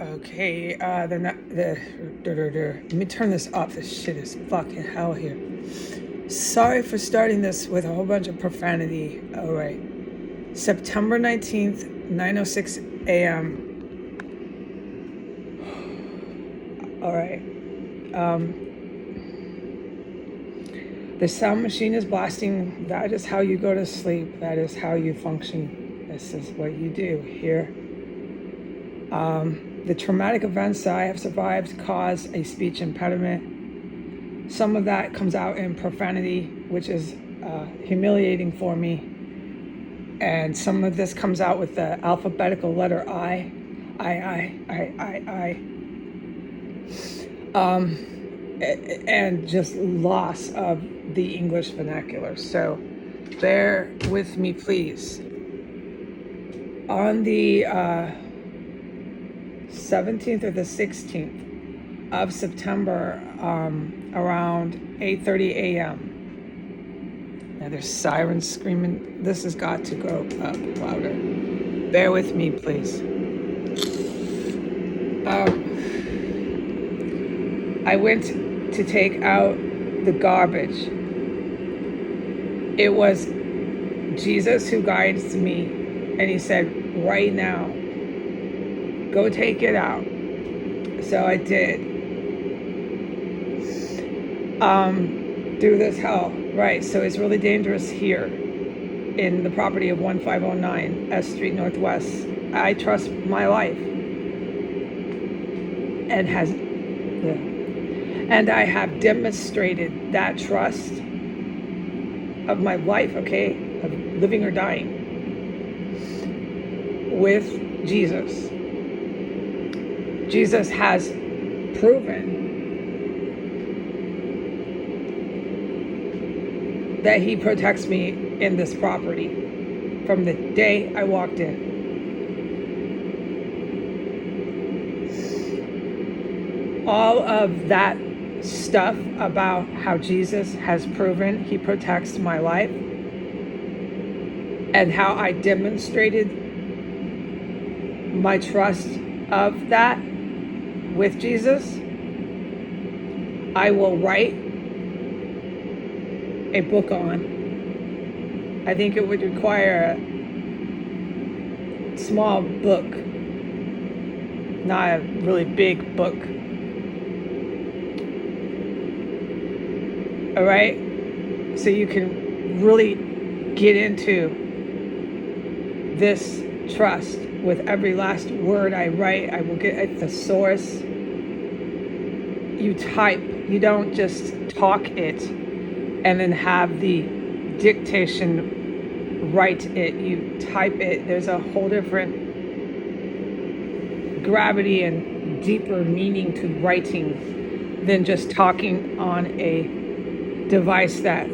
Okay, they're not, let me turn this off. This shit is fucking hell here. Sorry for starting this with a whole bunch of profanity. All right. September 19th, 9:06 a.m. All right. The sound machine is blasting. That is how you go to sleep. That is how you function. This is what you do here. The traumatic events that I have survived cause a speech impediment. Some of that comes out in profanity, which is humiliating for me. And some of this comes out with the alphabetical letter I. And just loss of the English vernacular. So bear with me, please. On the 17th or the 16th of September, around 8:30 a.m. Now there's sirens screaming. This has got to go up louder. Bear with me, please. I went to take out the garbage. It was Jesus who guides me, and he said, right now, go take it out. So I did. Through this hell, right? So it's really dangerous here in the property of 1509 S Street Northwest. I trust my life, and I have demonstrated that trust of my life, okay, of living or dying, with Jesus. Jesus has proven that he protects me in this property from the day I walked in. All of that stuff about how Jesus has proven he protects my life and how I demonstrated my trust of that with Jesus, I will write a book on. I think it would require a small book, not a really big book. All right? So you can really get into this trust with every last word I write. I will get at the source. You type, you don't just talk it and then have the dictation write it. You type it. There's a whole different gravity and deeper meaning to writing than just talking on a device that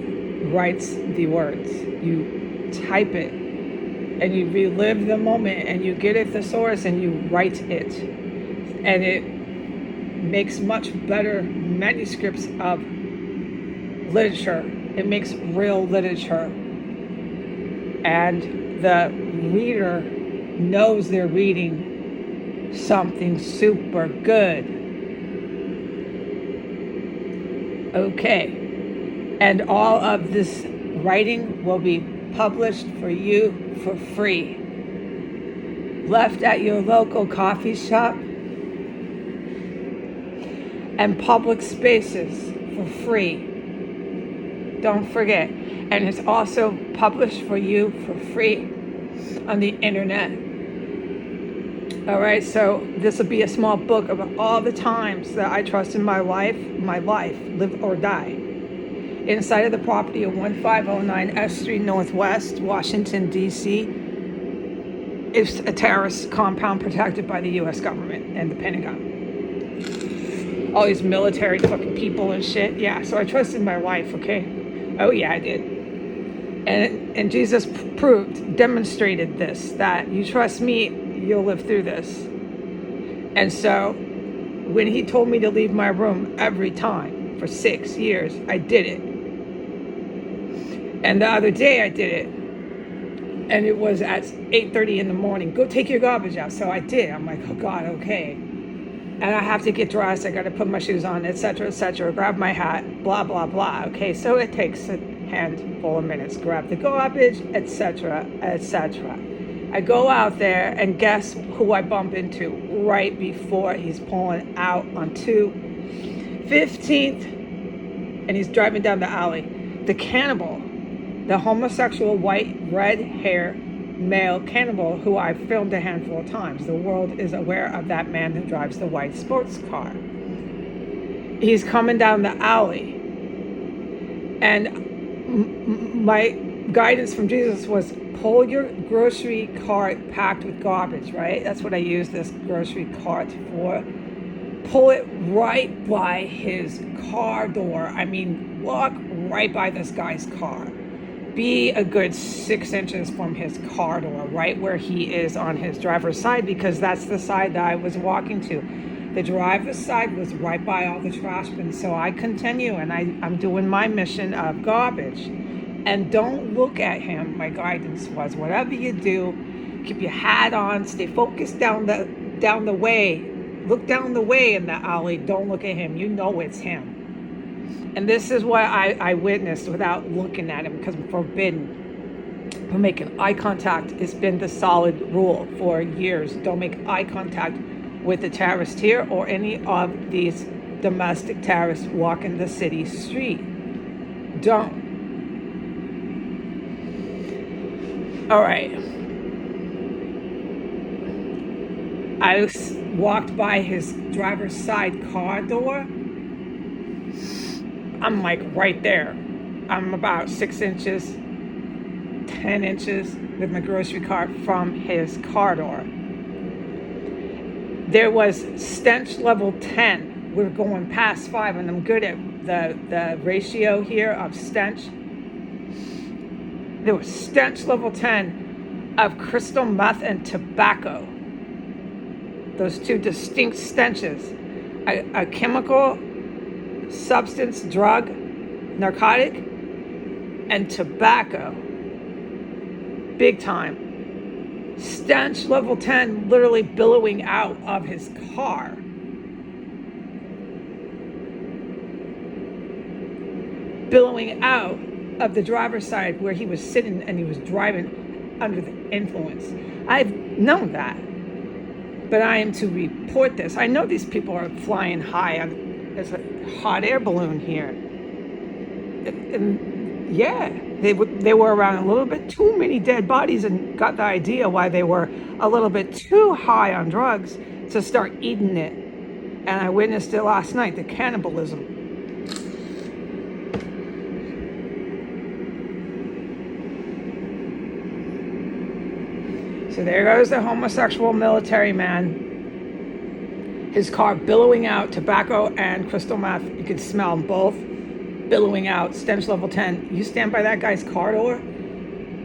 writes the words. You type it and you relive the moment and you get at the source and you write it. And it makes much better manuscripts of literature. It makes real literature. And the reader knows they're reading something super good. Okay. And all of this writing will be published for you for free. Left at your local coffee shop and public spaces for free. Don't forget. And it's also published for you for free on the internet. All right, so this will be a small book of all the times that I trust in my life, live or die. Inside of the property of 1509 S Street Northwest, Washington, D.C. is a terrorist compound protected by the U.S. government and the Pentagon. All these military fucking people and shit. Yeah, so I trusted my life, okay? Oh, yeah, I did. And Jesus demonstrated this, that you trust me, you'll live through this. And so when he told me to leave my room every time for 6 years, I did it. And the other day I did it And it was at 8:30 in the morning. Go take your garbage out. So I did. I'm like, oh God, okay. And I have to get dressed. I got to put my shoes on, etc., etc. Grab my hat, blah, blah, blah. Okay, so it takes a handful of minutes. Grab the garbage, etc., etc. I go out there, and guess who I bump into right before he's pulling out on 215th, and he's driving down the alley. The cannibal, the homosexual white, red hair male cannibal who I've filmed a handful of times. The world is aware of that man who drives the white sports car. He's coming down the alley, and my guidance from Jesus was pull your grocery cart packed with garbage, right? That's what I use this grocery cart for. Pull it right by his car door. I mean, walk right by this guy's car. Be a good 6 inches from his car door, right where he is on his driver's side, because that's the side that I was walking to. The driver's side was right by all the trash bins. So I continue, and I'm doing my mission of garbage. And don't look at him. My guidance was, whatever you do, keep your hat on, stay focused down the way. Look down the way in the alley. Don't look at him. You know it's him. And this is what I witnessed without looking at him, because I'm forbidden from making eye contact. It's been the solid rule for years. Don't make eye contact with the terrorist here or any of these domestic terrorists walking the city street. Don't. All right. I walked by his driver's side car door. I'm like right there. I'm about 6 inches, 10 inches with my grocery cart from his car door. There was stench level 10. We're going past 5, and I'm good at the ratio here of stench. There was stench level 10 of crystal meth and tobacco. Those two distinct stenches. A chemical substance, drug, narcotic, and tobacco. Big time. Stench level 10 literally billowing out of his car. Billowing out of the driver's side where he was sitting and he was driving under the influence. I've known that, but I am to report this. I know these people are flying high on. There's a hot air balloon here. And yeah, they were around a little bit too many dead bodies, and got the idea why they were a little bit too high on drugs to start eating it. And I witnessed it last night, the cannibalism. So there goes the homosexual military man. His car billowing out tobacco and crystal meth. You could smell them both billowing out. Stench level 10. You stand by that guy's car door,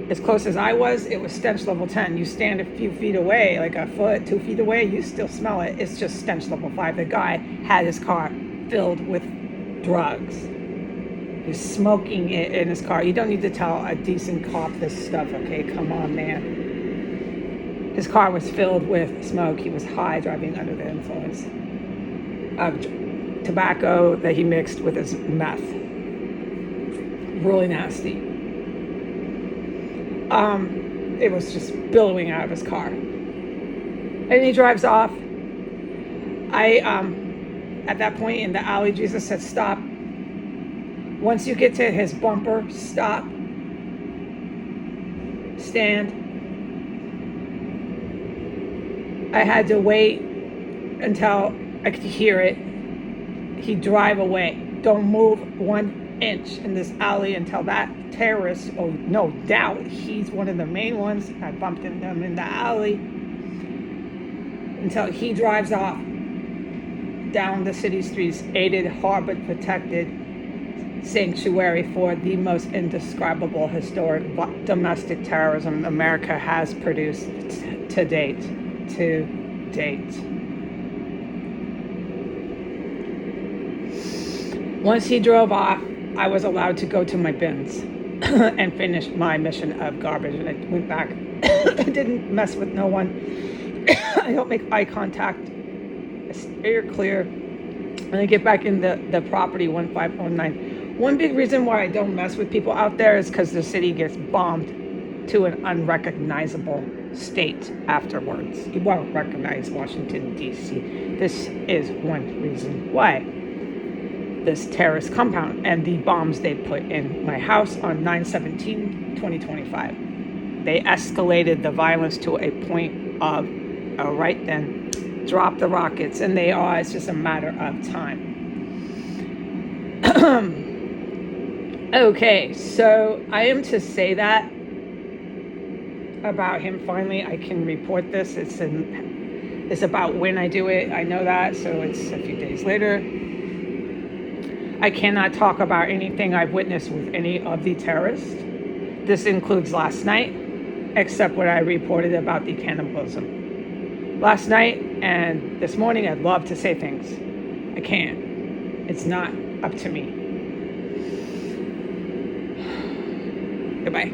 as close as I was, it was stench level 10. You stand a few feet away, like a foot, 2 feet away, you still smell it. It's just stench level 5. The guy had his car filled with drugs. He was smoking it in his car. You don't need to tell a decent cop this stuff, okay? Come on, man. His car was filled with smoke. He was high, driving under the influence of tobacco that he mixed with his meth. Really nasty. It was just billowing out of his car. And he drives off. At that point in the alley, Jesus said, stop. Once you get to his bumper, stop. Stand. I had to wait until I could hear it. He'd drive away. Don't move 1 inch in this alley until that terrorist, oh, no doubt, he's one of the main ones. I bumped into him in the alley. Until he drives off down the city streets, aided, harbored, protected sanctuary for the most indescribable historic domestic terrorism America has produced to date. Once he drove off, I was allowed to go to my bins. and finish my mission of garbage. And I went back. I didn't mess with no one. I don't make eye contact. I steer clear. And I get back in the property 1509. One big reason why I don't mess with people out there is because the city gets bombed to an unrecognizable state afterwards. You won't recognize Washington, D.C. This is one reason why. This terrorist compound and the bombs they put in my house on 9/17/2025. They escalated the violence to a point of, right then, drop the rockets, and they are. It's just a matter of time. Okay, so I am to say that about him. Finally, I can report this. It's about when I do it. I know that, so it's a few days later. I cannot talk about anything I've witnessed with any of the terrorists. This includes last night, except what I reported about the cannibalism. Last night and this morning, I'd love to say things. I can't. It's not up to me. Goodbye.